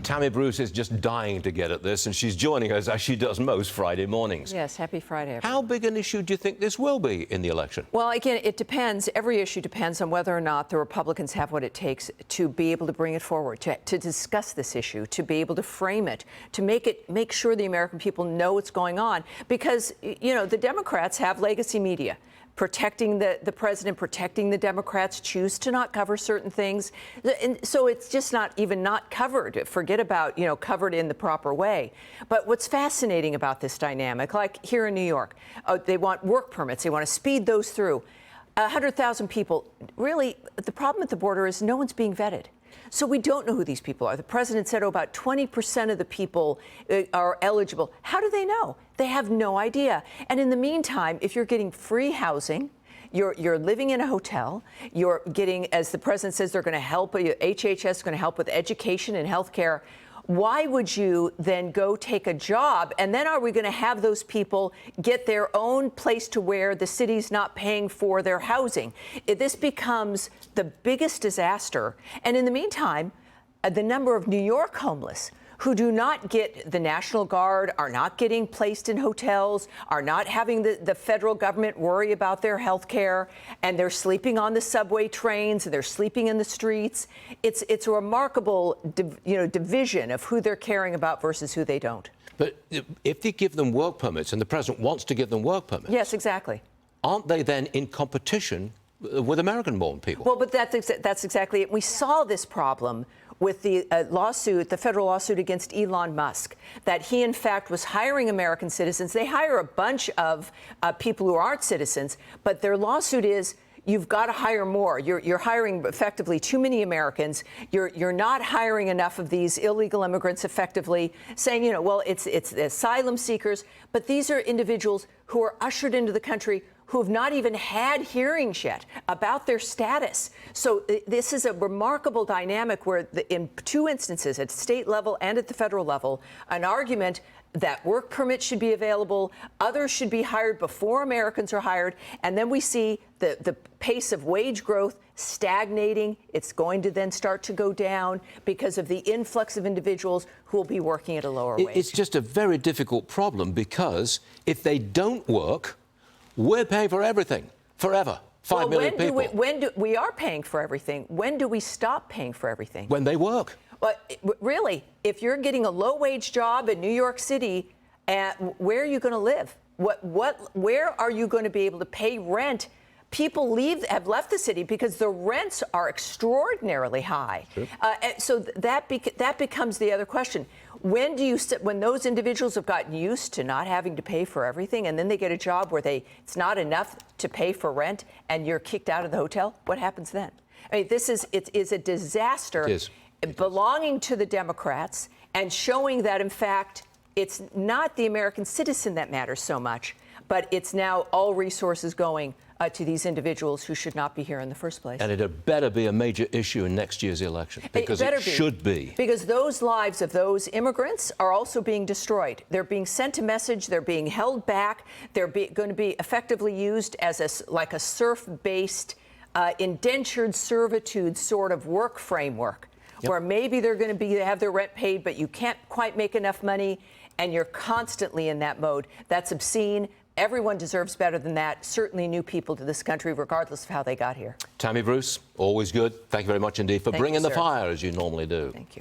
Tammy Bruce is just dying to get at this, and she's joining us as she does most Friday mornings. Yes, happy Friday, everyone. How big an issue do you think this will be in the election? Well, again, it depends. Every issue depends on whether or not the Republicans have what it takes to be able to bring it forward, to discuss this issue, to be able to frame it, to make sure the American people know what's going on. Because, you know, the Democrats have legacy media. Protecting the president, protecting the Democrats, choose to not cover certain things. And so it's just not covered. Forget about, you know, covered in the proper way. But what's fascinating about this dynamic, like here in New York, they want work permits. They want to speed those through. 100,000 people. Really, the problem at the border is no one's being vetted. So we don't know who these people are. The president said, about 20% of the people are eligible. How do they know? They have no idea. And in the meantime, if you're getting free housing, you're living in a hotel, you're getting, as the president says, they're going to help, HHS is going to help with education and health care. Why would you then go take a job? And then are we going to have those people get their own place to where the city's not paying for their housing? This becomes the biggest disaster. And in the meantime, the number of New York homeless who do not get the National Guard, are not getting placed in hotels, are not having the federal government worry about their health care, and they're sleeping on the subway trains, and they're sleeping in the streets. It's a remarkable division of who they're caring about versus who they don't. But if they give them work permits, and the president wants to give them work permits... Yes, exactly. Aren't they then in competition with American-born people? Well, but that's exactly it. We saw this problem with the lawsuit, the federal lawsuit against Elon Musk, that he, in fact, was hiring American citizens. They hire a bunch of people who aren't citizens, but their lawsuit is, you've got to hire more. You're hiring effectively too many Americans. You're not hiring enough of these illegal immigrants effectively, saying, you know, well, it's the asylum seekers, but these are individuals who are ushered into the country who have not even had hearings yet about their status. So this is a remarkable dynamic where, in two instances, at state level and at the federal level, an argument that work permits should be available, others should be hired before Americans are hired, and then we see the pace of wage growth stagnating. It's going to then start to go down because of the influx of individuals who will be working at a lower wage. It's just a very difficult problem, because if they don't work, we're paying for everything forever. 5 million people. We are paying for everything. When do we stop paying for everything? When they work. But really, if you're getting a low-wage job in New York City, where are you going to live? Where are you going to be able to pay rent? People have left the city because the rents are extraordinarily high. Sure. So that becomes the other question. When those individuals have gotten used to not having to pay for everything, and then they get a job where it's not enough to pay for rent, and you're kicked out of the hotel, what happens then? I mean, it is a disaster. It is. Belonging to the Democrats and showing that, in fact, it's not the American citizen that matters so much, but it's now all resources going to these individuals who should not be here in the first place. And it had better be a major issue in next year's election, because it should be. Because those lives of those immigrants are also being destroyed. They're being sent a message. They're being held back. They're going to be effectively used as like a serf-based, indentured servitude sort of work framework. Yep. Where maybe they're going to have their rent paid, but you can't quite make enough money, and you're constantly in that mode. That's obscene. Everyone deserves better than that. Certainly new people to this country, regardless of how they got here. Tammy Bruce, always good. Thank you very much indeed for bringing the fire, as you normally do. Thank you.